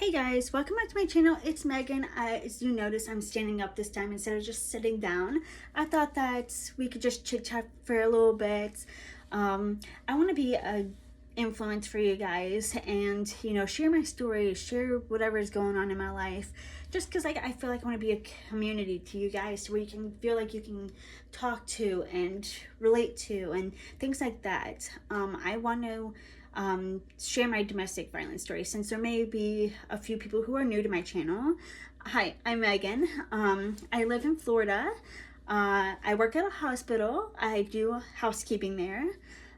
Hey guys, welcome back to my channel. It's Megan. As you notice, I'm standing up this time instead of just sitting down. I thought that we could just chit chat for a little bit. I want to be a influence for you guys and share my story, share whatever is going on in my life, just because I feel like I want to be a community to you guys where you can feel like you can talk to and relate to and things like that. I want to share my domestic violence story since there may be a few people who are new to my channel. Hi, I'm Megan. I live in Florida. I work at a hospital. I do housekeeping there.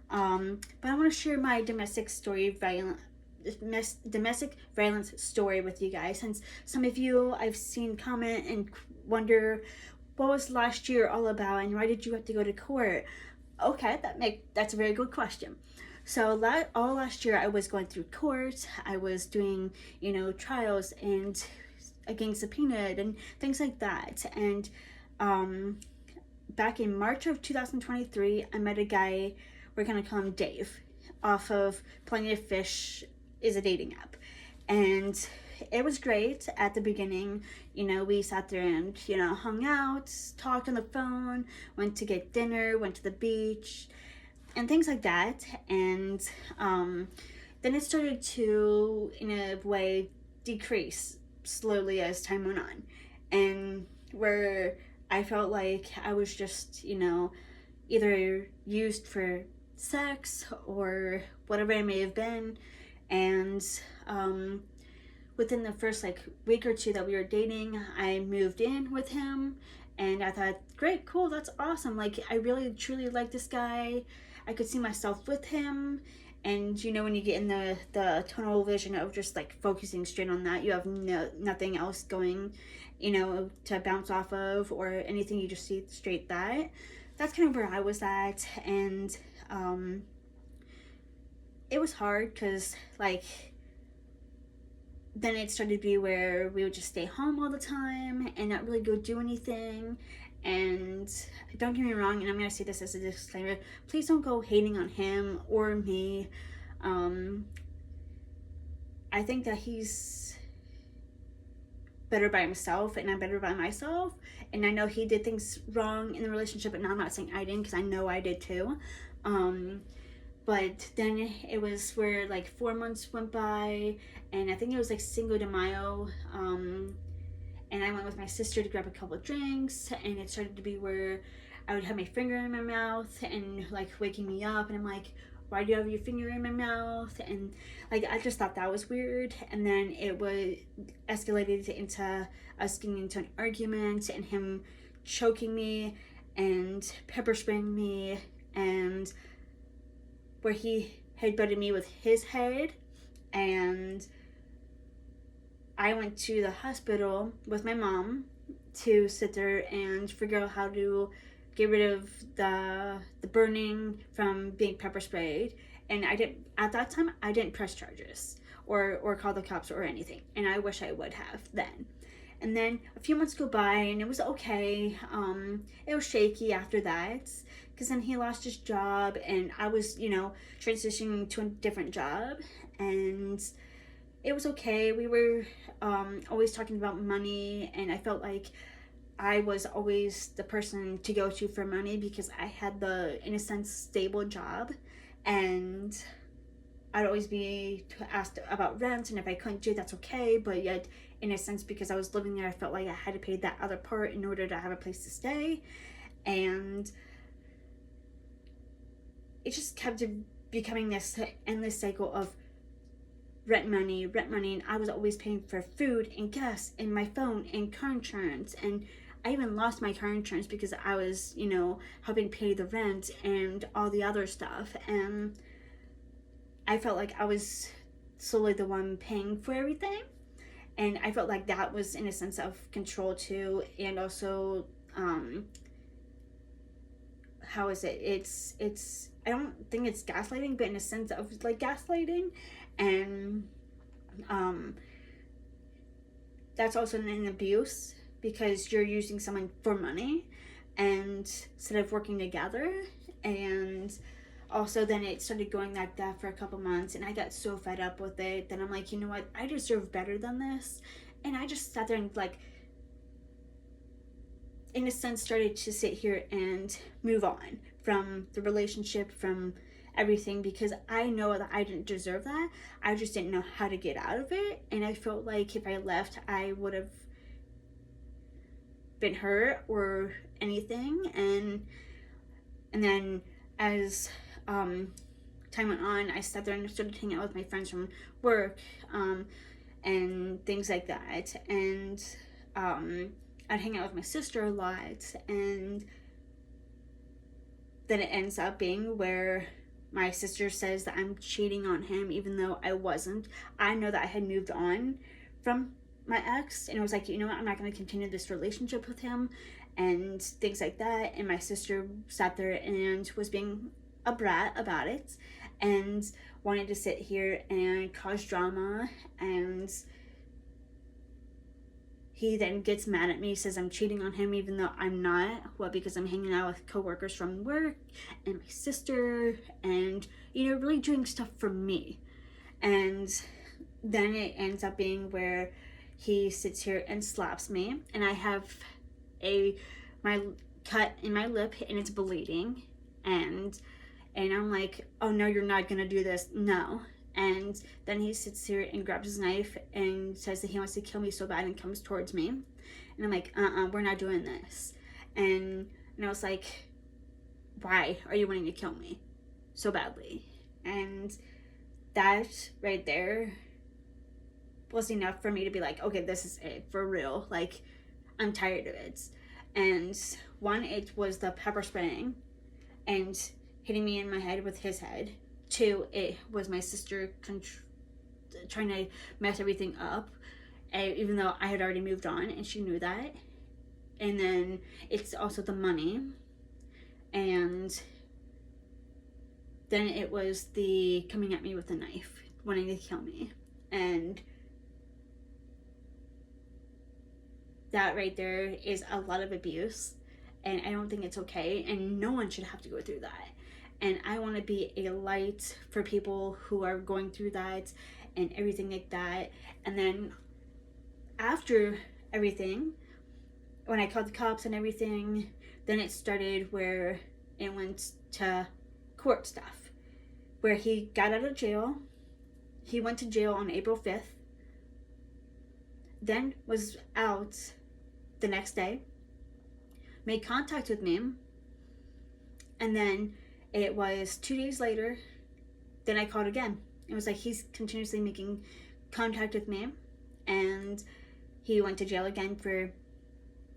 But I want to share my domestic violence story with you guys, since some of you I've seen comment and wonder what was last year all about and why did you have to go to court. Okay, that's a very good question. So all last year I was going through court. I was doing trials and getting subpoenaed and things like that. And back in March of 2023, I met a guy, we're gonna call him Dave, off of Plenty of Fish is a dating app. And it was great at the beginning. We sat there and hung out, talked on the phone, went to get dinner, went to the beach and things like that. And then it started to, in a way, decrease slowly as time went on, and where I felt like I was just either used for sex or whatever it may have been. And within the first week or two that we were dating, I moved in with him, and I thought, great, cool, that's awesome. I really truly like this guy. I could see myself with him. And when you get in the tunnel vision of just focusing straight on that, you have nothing else going to bounce off of or anything. You just see straight that's kind of where I was at. And it was hard because then it started to be where we would just stay home all the time and not really go do anything. And don't get me wrong, and I'm going to say this as a disclaimer, please don't go hating on him or me. I think that he's better by himself and I'm better by myself. And I know he did things wrong in the relationship, and I'm not saying I didn't, because I know I did too. But then it was where 4 months went by, and I think it was Cinco de Mayo, and I went with my sister to grab a couple of drinks, and it started to be where I would have my finger in my mouth and waking me up, and I'm like, why do you have your finger in my mouth? And I just thought that was weird. And then it was escalated into us getting into an argument and him choking me and pepper spraying me, and where he headbutted me with his head. And I went to the hospital with my mom to sit there and figure out how to get rid of the burning from being pepper sprayed. And at that time I didn't press charges or call the cops or anything, and I wish I would have then. And then a few months go by and it was okay. It was shaky after that, because then he lost his job and I was transitioning to a different job, and it was okay. We were always talking about money, and I felt like I was always the person to go to for money because I had the, in a sense, stable job, and I'd always be asked about rent, and if I couldn't do it, that's okay. But yet, in a sense, because I was living there, I felt like I had to pay that other part in order to have a place to stay. And it just kept becoming this endless cycle of rent money, and I was always paying for food and gas and my phone and car insurance. And I even lost my car insurance because I was helping pay the rent and all the other stuff, and I felt like I was solely the one paying for everything. And I felt like that was in a sense of control too. And also how is it, it's I don't think it's gaslighting, but in a sense of gaslighting. And that's also an abuse, because you're using someone for money and instead of working together. And also, then it started going like that for a couple months, and I got so fed up with it that I'm like, you know what, I deserve better than this. And I just sat there and, like, in a sense, started to sit here and move on from the relationship, from everything, because I know that I didn't deserve that. I just didn't know how to get out of it, and I felt like if I left, I would have been hurt or anything. And then as time went on, I sat there and started hanging out with my friends from work, and things like that. And I'd hang out with my sister a lot, and then it ends up being where my sister says that I'm cheating on him, even though I wasn't. I know that I had moved on from my ex, and it was like, you know what, I'm not going to continue this relationship with him, and things like that. And my sister sat there and was being a brat about it, and wanted to sit here and cause drama. And he then gets mad at me, says I'm cheating on him, even though I'm not. Well, because I'm hanging out with coworkers from work and my sister, and, you know, really doing stuff for me. And then it ends up being where he sits here and slaps me, and I have my cut in my lip, and it's bleeding. And I'm like, oh no, you're not gonna do this, no. And then he sits here and grabs his knife and says that he wants to kill me so bad, and comes towards me. And I'm like, we're not doing this. And I was like, why are you wanting to kill me so badly? And that right there was enough for me to be like, okay, this is it, for real. Like, I'm tired of it. And one, it was the pepper spraying and hitting me in my head with his head. Two, it was my sister trying to mess everything up, even though I had already moved on, and she knew that. And then it's also the money. And then it was the coming at me with a knife, wanting to kill me. And that right there is a lot of abuse, and I don't think it's okay, and no one should have to go through that. And I want to be a light for people who are going through that and everything like that. And then after everything, when I called the cops and everything, then it started where it went to court stuff, where he got out of jail. He went to jail on April 5th, then was out the next day, made contact with me, and then it was 2 days later, then I called again. It was like he's continuously making contact with me, and he went to jail again for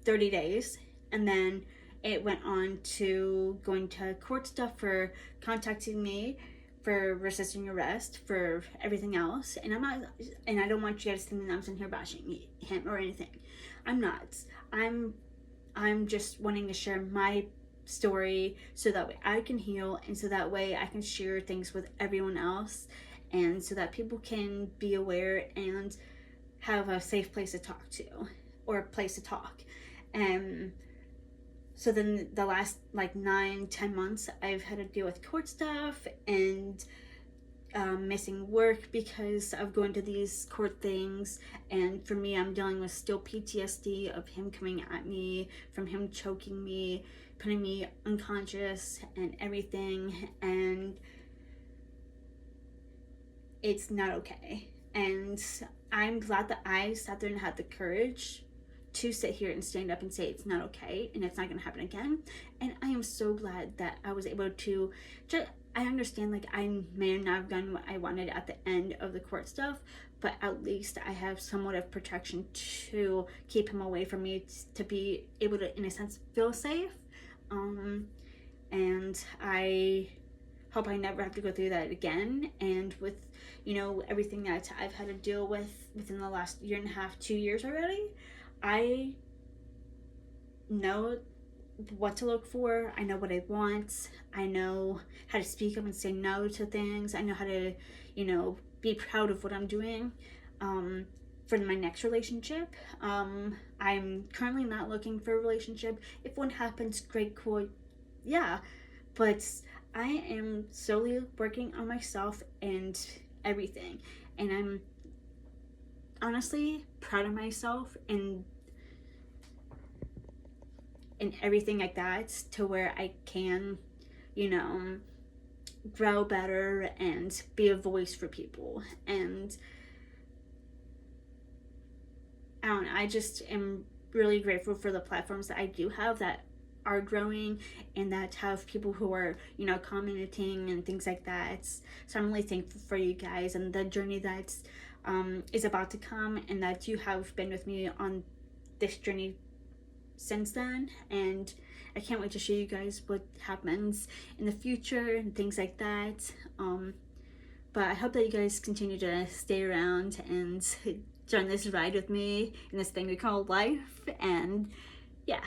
30 days, and then it went on to going to court stuff for contacting me, for resisting arrest, for everything else. And I don't want you guys to think that I'm sitting here bashing him or anything. I'm not. I'm just wanting to share my story so that way I can heal, and so that way I can share things with everyone else, and so that people can be aware and have a safe place to talk to, or a place to talk. So then the last like 9-10 months, I've had to deal with court stuff and missing work because of going to these court things. And for me, I'm dealing with still PTSD of him coming at me, from him choking me, putting me unconscious and everything. And it's not okay. And I'm glad that I sat there and had the courage to sit here and stand up and say it's not okay and it's not going to happen again. And I am so glad that I was able to I understand, like, I may not have done what I wanted at the end of the court stuff, but at least I have somewhat of protection to keep him away from me, to be able to, in a sense, feel safe. And I hope I never have to go through that again. And with, you know, everything that I've had to deal with within the last 1.5 to 2 years already, I know what to look for. I know what I want. I know how to speak up and say no to things. I know how to, you know, be proud of what I'm doing for my next relationship. I'm currently not looking for a relationship. If one happens, great, cool, yeah. But I am slowly working on myself and everything, and I'm honestly proud of myself and everything like that, to where I can, you know, grow better and be a voice for people. And I don't know, I just am really grateful for the platforms that I do have that are growing and that have people who are, you know, commenting and things like that. So I'm really thankful for you guys and the journey that is about to come, and that you have been with me on this journey since then. And I can't wait to show you guys what happens in the future and things like that. But I hope that you guys continue to stay around and join this ride with me in this thing we call life. And yeah,